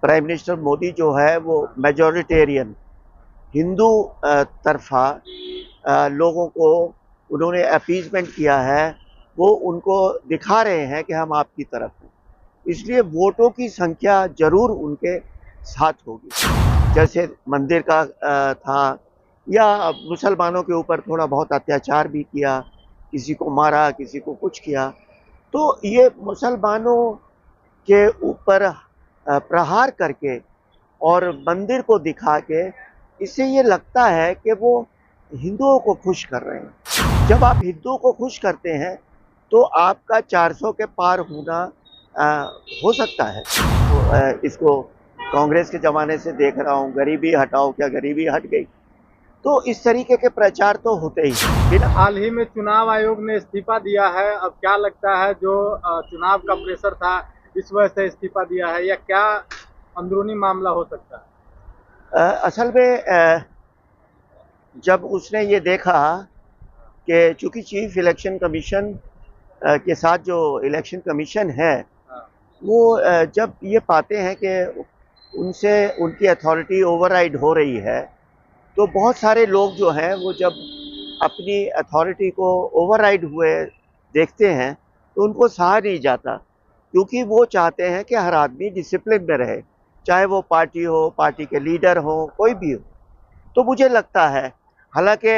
Prime minister Modi जो है वो मेजॉरिटेरियन हिंदू तरफा लोगों को उन्होंने अपीजमेंट किया है। वो उनको दिखा रहे हैं कि हम आपकी तरफ हैं, इसलिए वोटों की संख्या जरूर उनके साथ होगी। जैसे मंदिर का था, या मुसलमानों के ऊपर थोड़ा बहुत अत्याचार भी किया, किसी को मारा, किसी को कुछ किया, तो ये मुसलमानों के ऊपर प्रहार करके और मंदिर को दिखा के, इससे ये लगता है कि वो हिंदुओं को खुश कर रहे हैं। जब आप हिंदुओं को खुश करते हैं तो आपका 400 के पार होना हो सकता है। तो इसको कांग्रेस के ज़माने से देख रहा हूँ, गरीबी हटाओ, क्या गरीबी हट गई? तो इस तरीके के प्रचार तो होते ही हैं। बिना हाल ही में चुनाव आयोग ने इस्तीफा दिया है। अब क्या लगता है, जो चुनाव का प्रेशर था इस वजह से इस्तीफा दिया है, या क्या अंदरूनी मामला हो सकता है? असल में जब उसने ये देखा कि चूंकि चीफ इलेक्शन कमीशन के साथ जो इलेक्शन कमीशन है, हाँ। वो जब ये पाते हैं कि उनसे उनकी अथॉरिटी ओवरराइड हो रही है, तो बहुत सारे लोग जो हैं वो जब अपनी अथॉरिटी को ओवरराइड हुए देखते हैं तो उनको सहा नहीं जाता, क्योंकि वो चाहते हैं कि हर आदमी डिसिप्लिन में रहे, चाहे वो पार्टी हो, पार्टी के लीडर हो, कोई भी हो। तो मुझे लगता है, हालांकि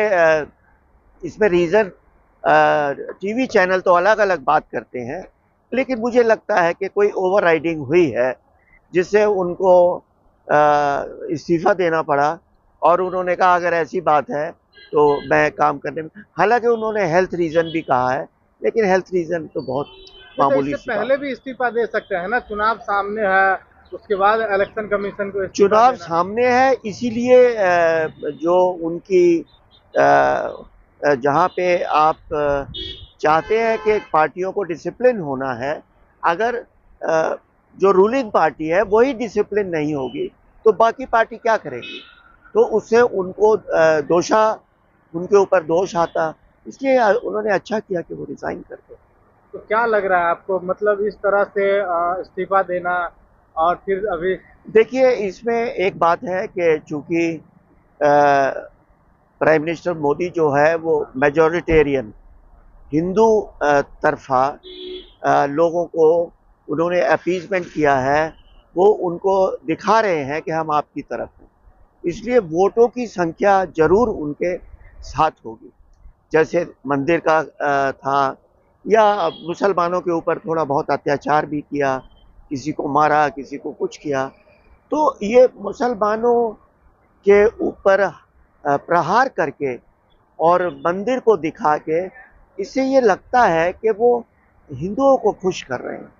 इसमें रीज़न टीवी चैनल तो अलग अलग बात करते हैं, लेकिन मुझे लगता है कि कोई ओवरराइडिंग हुई है जिससे उनको इस्तीफ़ा देना पड़ा, और उन्होंने कहा अगर ऐसी बात है तो मैं काम करने में, हालांकि उन्होंने हेल्थ रीज़न भी कहा है, लेकिन हेल्थ रीज़न तो बहुत नहीं तो मामूली इससे सी बात पहले है। भी इस्तीफा दे सकते हैं ना, चुनाव सामने है, उसके बाद इलेक्शन कमीशन को इस्तीफा चुनाव देना। सामने है, इसीलिए जो उनकी जहाँ पे आप चाहते हैं कि पार्टियों को डिसिप्लिन होना है, अगर जो रूलिंग पार्टी है वही डिसिप्लिन नहीं होगी तो बाकी पार्टी क्या करेगी? तो उससे उनको उनके ऊपर दोष आता, इसलिए उन्होंने अच्छा किया कि वो रिजाइन कर गए। तो क्या लग रहा है आपको, मतलब इस तरह से इस्तीफा देना, और फिर अभी देखिए, इसमें एक बात है कि चूंकि प्राइम मिनिस्टर मोदी जो है वो मेजॉरिटेरियन हिंदू तरफा लोगों को उन्होंने अपीजमेंट किया है। वो उनको दिखा रहे हैं कि हम आपकी तरफ हैं, इसलिए वोटों की संख्या जरूर उनके साथ होगी। जैसे मंदिर का था, या मुसलमानों के ऊपर थोड़ा बहुत अत्याचार भी किया, किसी को मारा, किसी को कुछ किया, तो ये मुसलमानों के ऊपर प्रहार करके और मंदिर को दिखा के, इससे ये लगता है कि वो हिंदुओं को खुश कर रहे हैं।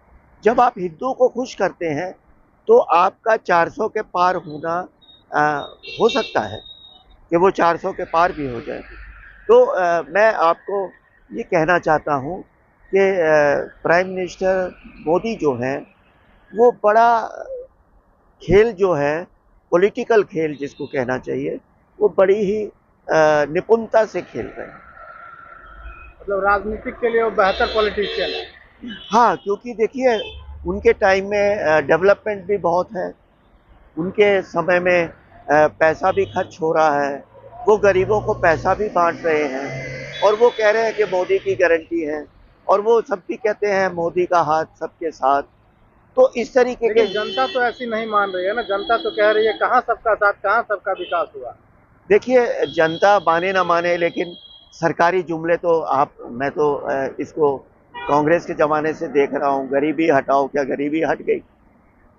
जब आप हिंदुओं को खुश करते हैं तो आपका 400 के पार होना अ, हो सकता है कि वो 400 के पार भी हो जाए। तो मैं आपको ये कहना चाहता हूँ कि प्राइम मिनिस्टर मोदी जो हैं वो बड़ा खेल जो है, पॉलिटिकल खेल जिसको कहना चाहिए, वो बड़ी ही निपुणता से खेल रहे हैं। मतलब राजनीतिक के लिए वो बेहतर पॉलिटिशियन है। हाँ, क्योंकि देखिए, उनके टाइम में डेवलपमेंट भी बहुत है, उनके समय में पैसा भी खर्च हो रहा है, वो गरीबों को पैसा भी बांट रहे हैं, और वो कह रहे हैं कि मोदी की गारंटी है, और वो सब भी कहते हैं मोदी का हाथ सबके साथ। तो इस तरीके के, लेकिन जनता तो ऐसी नहीं मान रही है ना, जनता तो कह रही है कहाँ सबका साथ, कहाँ सबका विकास हुआ। देखिए, जनता माने ना माने, लेकिन सरकारी जुमले तो मैं तो इसको कांग्रेस के ज़माने से देख रहा हूँ, गरीबी हटाओ, क्या गरीबी हट गई?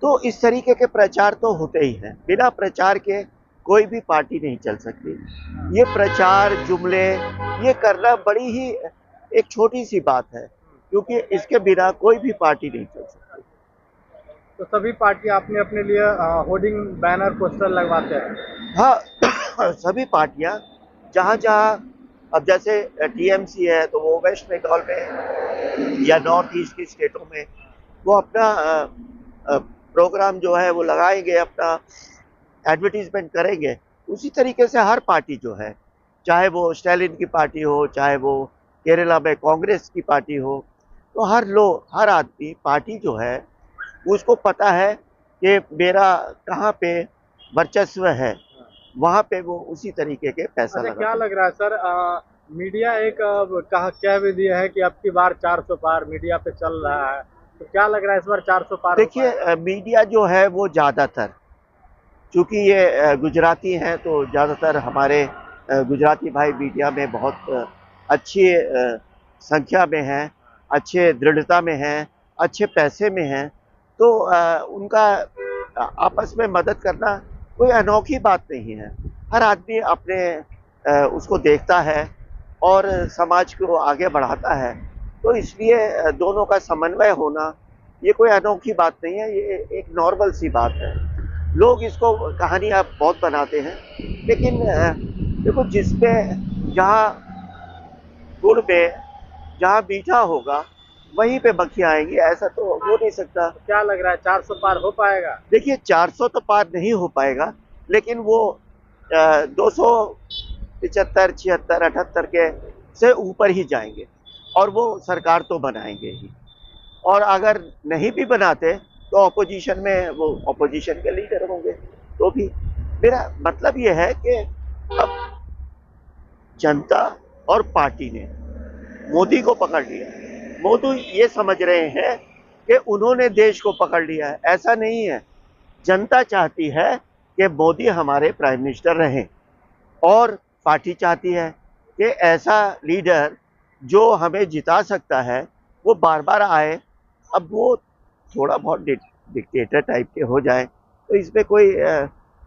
तो इस तरीके के प्रचार तो होते ही हैं। बिना प्रचार के कोई भी पार्टी नहीं चल सकती। ये प्रचार, जुमले, ये करना बड़ी ही एक छोटी-सी बात है, क्योंकि इसके बिना कोई भी पार्टी नहीं चल सकती। तो सभी पार्टी अपने अपने लिए होर्डिंग, बैनर, पोस्टर लगवाते हैं। हाँ, सभी पार्टियाँ जहाँ-जहाँ, अब जैसे टीएमसी है तो वो वेस्ट बंगाल में या नॉर्थ ईस्ट की स्टेटों में वो अपना प्रोग्राम जो है वो लगाएंगे, अपना एडवर्टीजमेंट करेंगे। उसी तरीके से हर पार्टी जो है, चाहे वो स्टालिन की पार्टी हो, चाहे वो केरला में कांग्रेस की पार्टी हो, तो हर आदमी, पार्टी जो है उसको पता है कि मेरा कहाँ पे वर्चस्व है, वहाँ पे वो उसी तरीके के पैसा अच्छा, क्या लगाते हैं। लग रहा है सर, मीडिया एक कह भी दिया है कि अब की बार 400 पार मीडिया पे चल रहा है, तो क्या लग रहा है इस बार 400 पार हो देखिए पाएगा? मीडिया जो है वो ज़्यादातर, चूँकि ये गुजराती हैं तो ज़्यादातर हमारे गुजराती भाई मीडिया में बहुत अच्छी संख्या में हैं, अच्छे दृढ़ता में हैं, अच्छे पैसे में हैं, तो उनका आपस में मदद करना कोई अनोखी बात नहीं है। हर आदमी अपने उसको देखता है और समाज को आगे बढ़ाता है, तो इसलिए दोनों का समन्वय होना ये कोई अनोखी बात नहीं है, ये एक नॉर्मल सी बात है। लोग इसको कहानियाँ बहुत बनाते हैं, लेकिन देखो जिसमें जहाँ गुड़ में जहाँ मीठा होगा, वहीं पे मक्खियाँ आएँगी, ऐसा तो हो नहीं सकता। तो क्या लग रहा है 400 पार हो पाएगा? देखिए 400 तो पार नहीं हो पाएगा, लेकिन वो 275, 76, 78 के से ऊपर ही जाएँगे और वो सरकार तो बनाएँगे ही। और अगर नहीं भी बनाते तो ऑपोजिशन में वो ऑपोजिशन के लीडर होंगे, तो भी मेरा मतलब ये है कि अब जनता और पार्टी ने मोदी को पकड़ लिया। मोदी ये समझ रहे हैं कि उन्होंने देश को पकड़ लिया है, ऐसा नहीं है। जनता चाहती है कि मोदी हमारे प्राइम मिनिस्टर रहें और पार्टी चाहती है कि ऐसा लीडर जो हमें जिता सकता है वो बार बार आए। अब वो थोड़ा बहुत डिक्टेटर टाइप के हो जाए तो इसमें कोई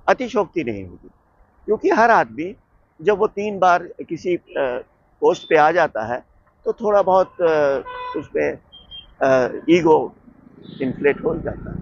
अतिशयोक्ति नहीं होगी, क्योंकि हर आदमी जब वो 3 बार किसी पोस्ट पे आ जाता है तो थोड़ा बहुत उसमें ईगो इन्फ्लेट हो जाता है।